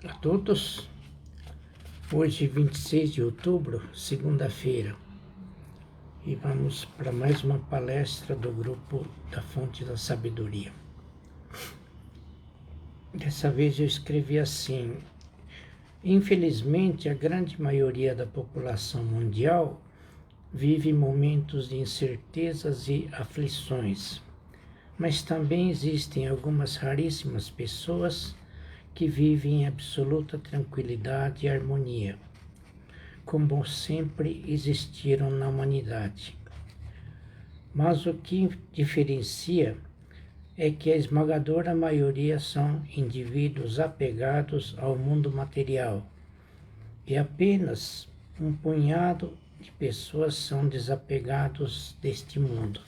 a todos. Hoje, 26 de outubro, segunda-feira, e vamos para mais uma palestra do grupo da Fonte da Sabedoria. Dessa vez eu escrevi assim: infelizmente, a grande maioria da população mundial vive momentos de incertezas e aflições, mas também existem algumas raríssimas pessoas que vivem em absoluta tranquilidade e harmonia, como sempre existiram na humanidade. Mas o que diferencia é que a esmagadora maioria são indivíduos apegados ao mundo material, e apenas um punhado de pessoas são desapegados deste mundo.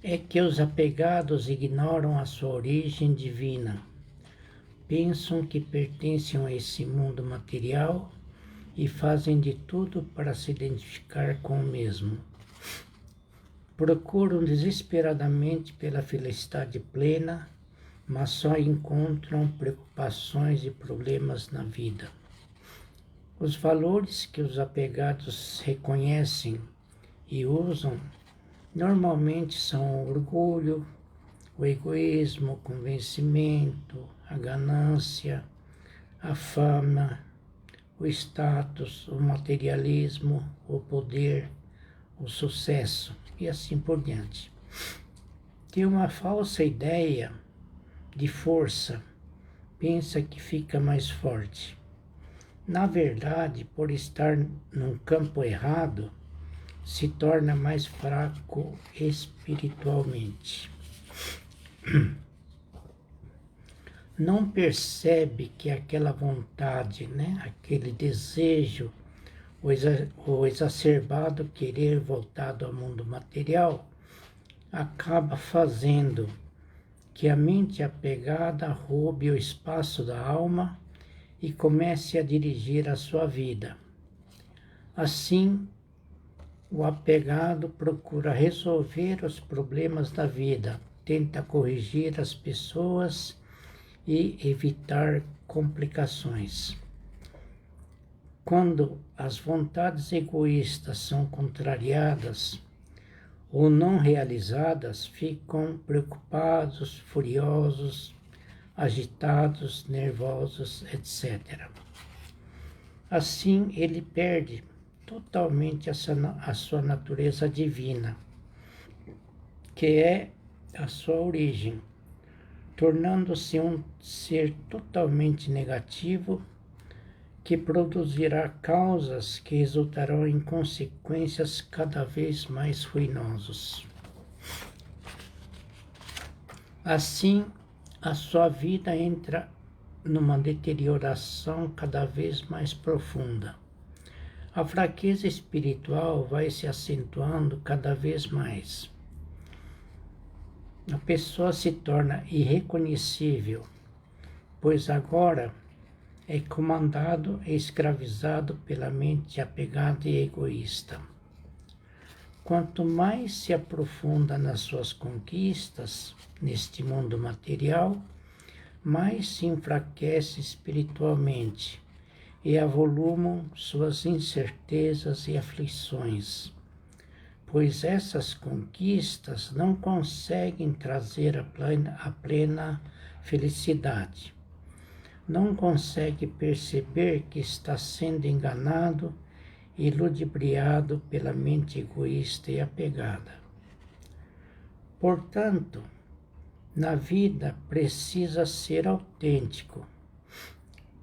É que os apegados ignoram a sua origem divina, pensam que pertencem a esse mundo material e fazem de tudo para se identificar com o mesmo. Procuram desesperadamente pela felicidade plena, mas só encontram preocupações e problemas na vida. Os valores que os apegados reconhecem e usam normalmente são o orgulho, o egoísmo, o convencimento, a ganância, a fama, o status, o materialismo, o poder, o sucesso e assim por diante. Tem uma falsa ideia de força, pensa que fica mais forte. Na verdade, por estar num campo errado, se torna mais fraco espiritualmente. Não percebe que aquela vontade, aquele desejo, o exacerbado querer voltado ao mundo material, acaba fazendo que a mente apegada roube o espaço da alma e comece a dirigir a sua vida. Assim, o apegado procura resolver os problemas da vida, tenta corrigir as pessoas e evitar complicações. Quando as vontades egoístas são contrariadas ou não realizadas, ficam preocupados, furiosos, agitados, nervosos, etc. Assim, ele perde totalmente a sua natureza divina, que é a sua origem, tornando-se um ser totalmente negativo, que produzirá causas que resultarão em consequências cada vez mais ruinosas. Assim, a sua vida entra numa deterioração cada vez mais profunda. A fraqueza espiritual vai se acentuando cada vez mais. A pessoa se torna irreconhecível, pois agora é comandado e escravizado pela mente apegada e egoísta. Quanto mais se aprofunda nas suas conquistas neste mundo material, mais se enfraquece espiritualmente e avolumam suas incertezas e aflições, pois essas conquistas não conseguem trazer a plena felicidade. Não consegue perceber que está sendo enganado e ludibriado pela mente egoísta e apegada. Portanto, na vida precisa ser autêntico.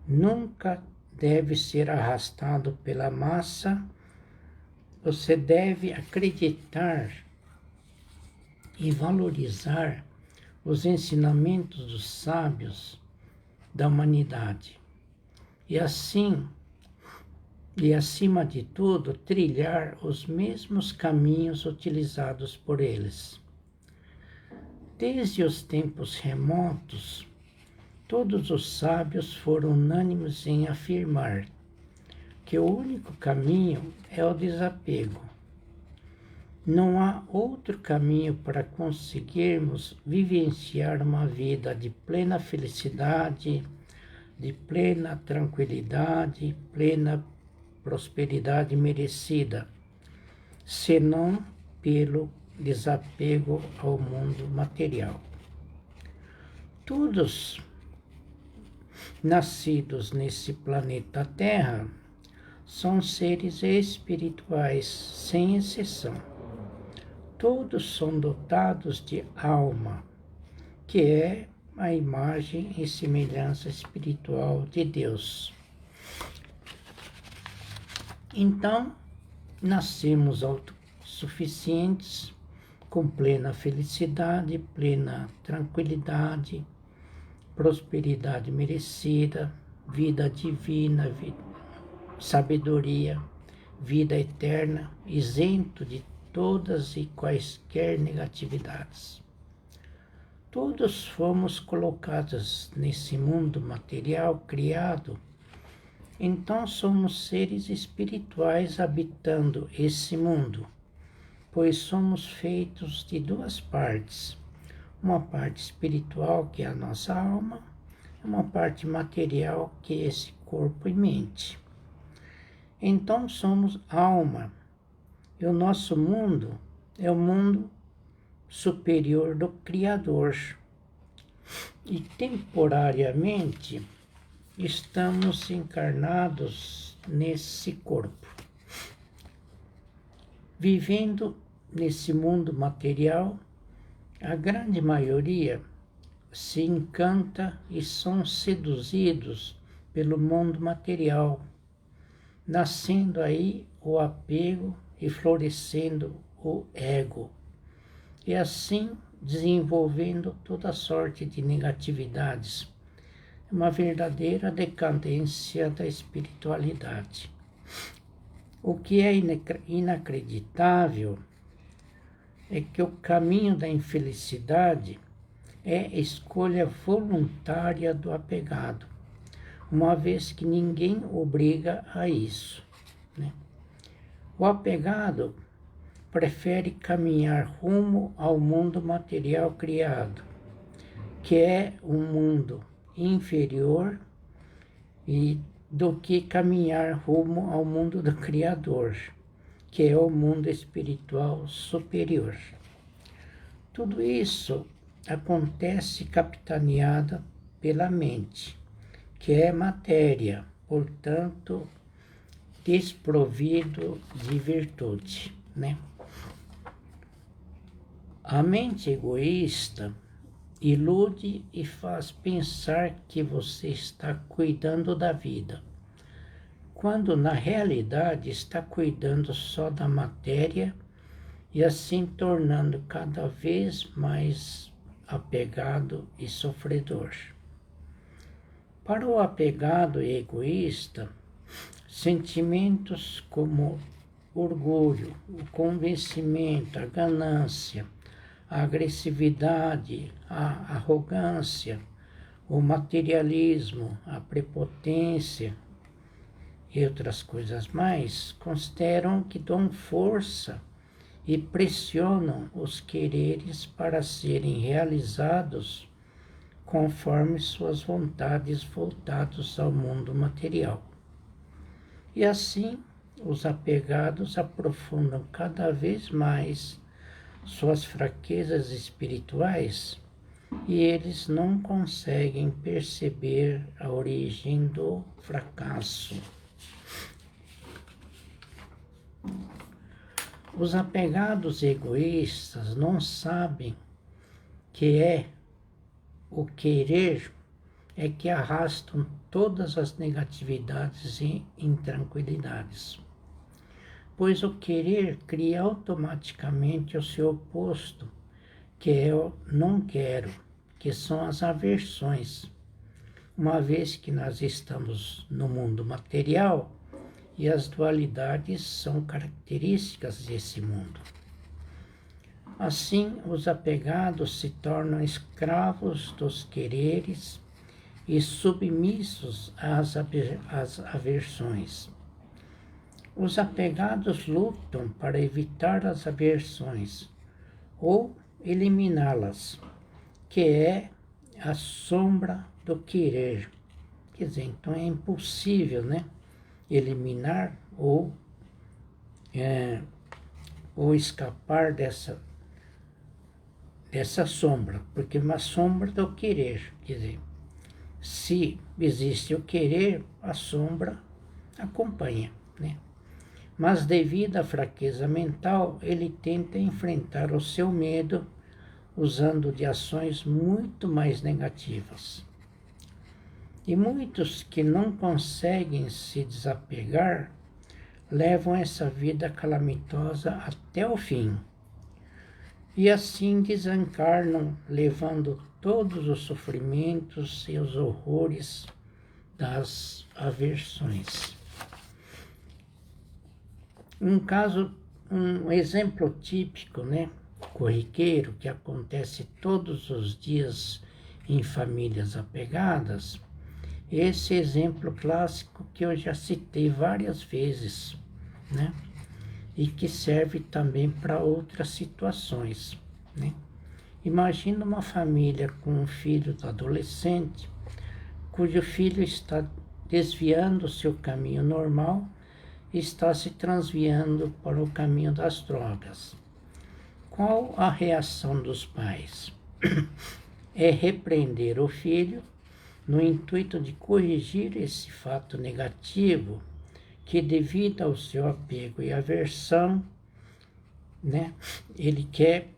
Nunca deve ser arrastado pela massa. Você deve acreditar e valorizar os ensinamentos dos sábios da humanidade. E assim, e acima de tudo, trilhar os mesmos caminhos utilizados por eles. Desde os tempos remotos, todos os sábios foram unânimes em afirmar que o único caminho é o desapego. Não há outro caminho para conseguirmos vivenciar uma vida de plena felicidade, de plena tranquilidade, plena prosperidade merecida, senão pelo desapego ao mundo material. Todos nascidos nesse planeta Terra são seres espirituais, sem exceção. Todos são dotados de alma, que é a imagem e semelhança espiritual de Deus. Então, nascemos autossuficientes, com plena felicidade, plena tranquilidade, prosperidade merecida, vida divina, sabedoria, vida eterna, isento de todas e quaisquer negatividades. Todos fomos colocados nesse mundo material criado, então somos seres espirituais habitando esse mundo, pois somos feitos de duas partes, uma parte espiritual, que é a nossa alma, e uma parte material, que é esse corpo e mente. Então somos alma, e o nosso mundo é o mundo superior do Criador. E temporariamente estamos encarnados nesse corpo, vivendo nesse mundo material. A grande maioria se encanta e são seduzidos pelo mundo material, nascendo aí o apego e florescendo o ego, e assim desenvolvendo toda sorte de negatividades, uma verdadeira decadência da espiritualidade. O que é inacreditável é que o caminho da infelicidade é escolha voluntária do apegado, uma vez que ninguém obriga a isso, né? O apegado prefere caminhar rumo ao mundo material criado, que é um mundo inferior, e do que caminhar rumo ao mundo do Criador, que é o mundo espiritual superior. Tudo isso acontece capitaneada pela mente, que é matéria, portanto, desprovido de virtude, né? A mente egoísta ilude e faz pensar que você está cuidando da vida, quando na realidade está cuidando só da matéria e assim tornando cada vez mais apegado e sofredor. Para o apegado e egoísta, sentimentos como orgulho, o convencimento, a ganância, a agressividade, a arrogância, o materialismo, a prepotência e outras coisas mais, consideram que dão força e pressionam os quereres para serem realizados conforme suas vontades voltadas ao mundo material. E assim, os apegados aprofundam cada vez mais suas fraquezas espirituais, e eles não conseguem perceber a origem do fracasso. Os apegados egoístas não sabem que é o querer é que arrastam todas as negatividades e intranquilidades, pois o querer cria automaticamente o seu oposto, que é o não quero, que são as aversões, uma vez que nós estamos no mundo material e as dualidades são características desse mundo. Assim, os apegados se tornam escravos dos quereres e submissos às aversões. Os apegados lutam para evitar as aversões ou eliminá-las, que é a sombra do querer. Quer dizer, então é impossível, né, eliminar ou escapar dessa sombra, porque é uma sombra do querer. Quer dizer, se existe o querer, a sombra acompanha, né? Mas devido à fraqueza mental, ele tenta enfrentar o seu medo usando de ações muito mais negativas. E muitos que não conseguem se desapegar levam essa vida calamitosa até o fim. E assim desencarnam, levando todos os sofrimentos e os horrores das aversões. Um exemplo típico, né, corriqueiro, que acontece todos os dias em famílias apegadas, esse exemplo clássico que eu já citei várias vezes, né, e que serve também para outras situações, né. Imagina uma família com um filho adolescente, cujo filho está desviando seu caminho normal e está se transviando para o caminho das drogas. Qual a reação dos pais? É repreender o filho no intuito de corrigir esse fato negativo que, devido ao seu apego e aversão, né, ele quer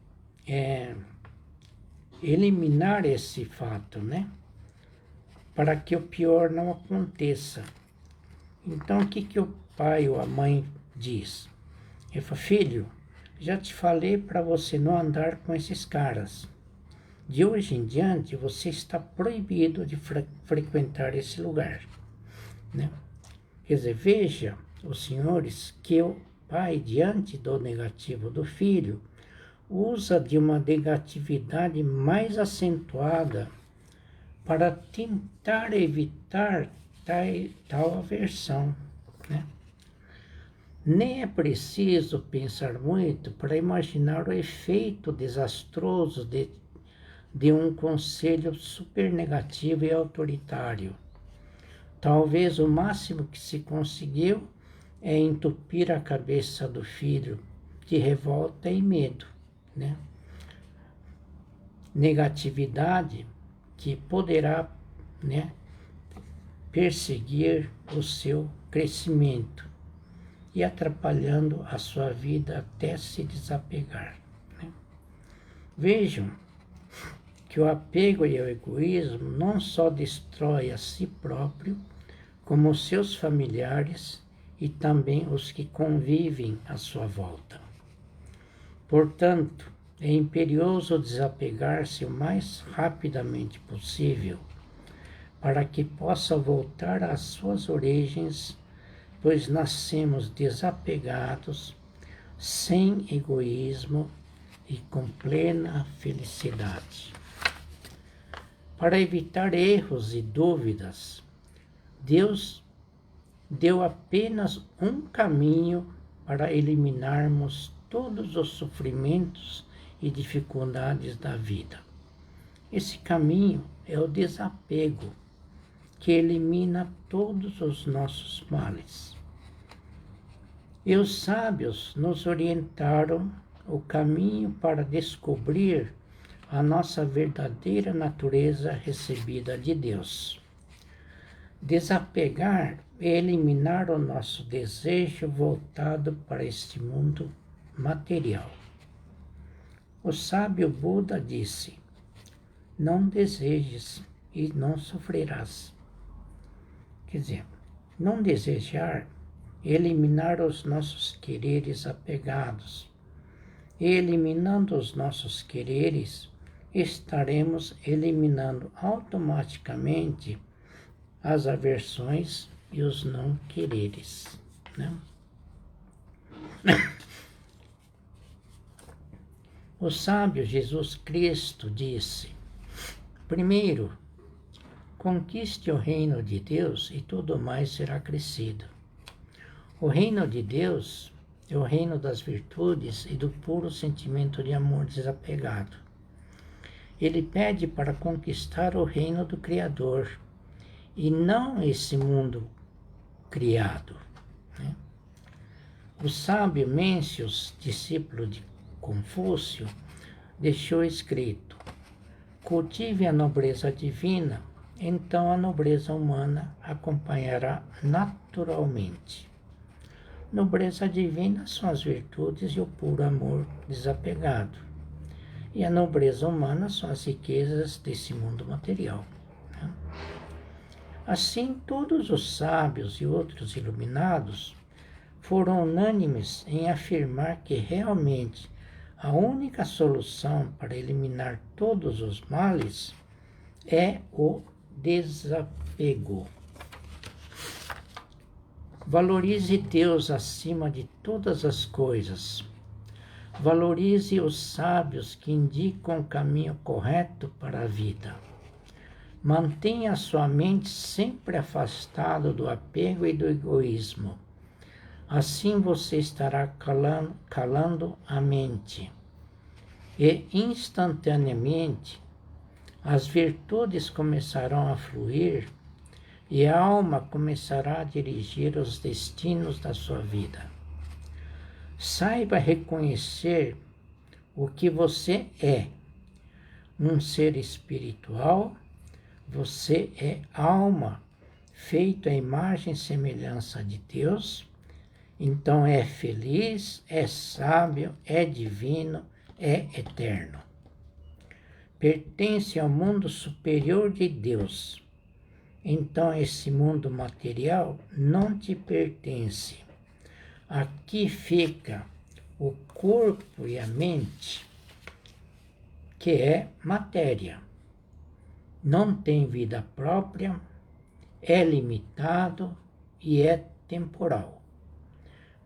eliminar esse fato, né, para que o pior não aconteça. Então, o que o pai ou a mãe diz? Ele fala: filho, já te falei para você não andar com esses caras. De hoje em diante, você está proibido de frequentar esse lugar, né? Quer dizer, veja, os senhores, que o pai, diante do negativo do filho, usa de uma negatividade mais acentuada para tentar evitar tal aversão, né? Nem é preciso pensar muito para imaginar o efeito desastroso de um conselho super negativo e autoritário. Talvez o máximo que se conseguiu é entupir a cabeça do filho de revolta e medo, né? Negatividade que poderá, né, perseguir o seu crescimento e atrapalhando a sua vida até se desapegar, né? Vejam que o apego e o egoísmo não só destrói a si próprio, como os seus familiares e também os que convivem à sua volta. Portanto, é imperioso desapegar-se o mais rapidamente possível, para que possa voltar às suas origens, pois nascemos desapegados, sem egoísmo e com plena felicidade. Para evitar erros e dúvidas, Deus deu apenas um caminho para eliminarmos todos os sofrimentos e dificuldades da vida. Esse caminho é o desapego, que elimina todos os nossos males. E os sábios nos orientaram o caminho para descobrir a nossa verdadeira natureza recebida de Deus. Desapegar é eliminar o nosso desejo voltado para este mundo material. O sábio Buda disse: não desejes e não sofrerás. Quer dizer, não desejar é eliminar os nossos quereres apegados. E eliminando os nossos quereres, estaremos eliminando automaticamente as aversões e os não quereres, né? O sábio Jesus Cristo disse: primeiro, conquiste o reino de Deus e tudo mais será acrescido. O reino de Deus é o reino das virtudes e do puro sentimento de amor desapegado. Ele pede para conquistar o reino do Criador e não esse mundo criado. Né? O sábio Mêncios, discípulo de Confúcio, deixou escrito: cultive a nobreza divina, então a nobreza humana acompanhará naturalmente. Nobreza divina são as virtudes e o puro amor desapegado. E a nobreza humana são as riquezas desse mundo material. Né? Assim, todos os sábios e outros iluminados foram unânimes em afirmar que realmente a única solução para eliminar todos os males é o desapego. Valorize Deus acima de todas as coisas. Valorize os sábios que indicam o caminho correto para a vida. Mantenha sua mente sempre afastada do apego e do egoísmo. Assim você estará calando a mente. E instantaneamente as virtudes começarão a fluir e a alma começará a dirigir os destinos da sua vida. Saiba reconhecer o que você é. Um ser espiritual, você é alma, feito à imagem e semelhança de Deus. Então é feliz, é sábio, é divino, é eterno. Pertence ao mundo superior de Deus. Então esse mundo material não te pertence. Aqui fica o corpo e a mente, que é matéria. Não tem vida própria, é limitado e é temporal.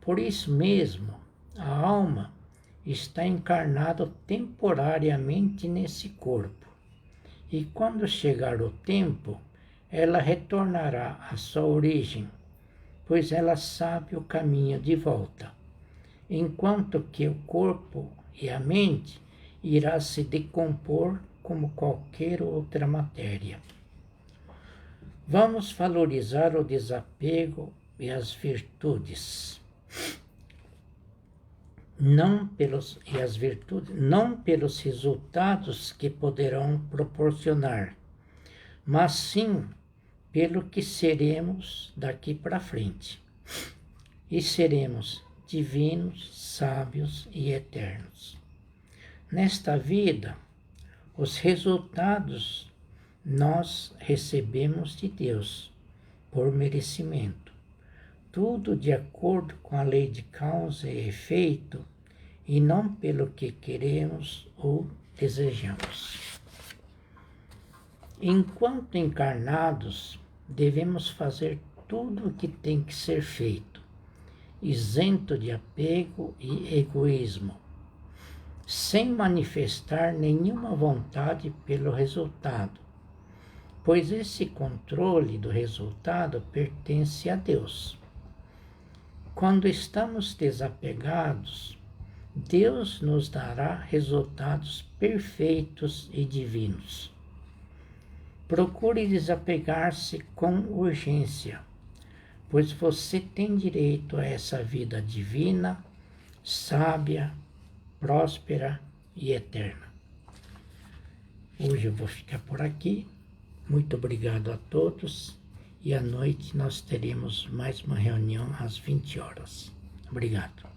Por isso mesmo, a alma está encarnada temporariamente nesse corpo. E quando chegar o tempo, ela retornará à sua origem, pois ela sabe o caminho de volta, enquanto que o corpo e a mente irá se decompor como qualquer outra matéria. Vamos valorizar o desapego e as virtudes. Não pelos resultados que poderão proporcionar, mas sim pelo que seremos daqui para frente. E seremos divinos, sábios e eternos. Nesta vida, os resultados nós recebemos de Deus por merecimento. Tudo de acordo com a lei de causa e efeito, e não pelo que queremos ou desejamos. Enquanto encarnados, devemos fazer tudo o que tem que ser feito, isento de apego e egoísmo, sem manifestar nenhuma vontade pelo resultado, pois esse controle do resultado pertence a Deus. Quando estamos desapegados, Deus nos dará resultados perfeitos e divinos. Procure desapegar-se com urgência, pois você tem direito a essa vida divina, sábia, próspera e eterna. Hoje eu vou ficar por aqui. Muito obrigado a todos. E à noite nós teremos mais uma reunião às 20 horas. Obrigado.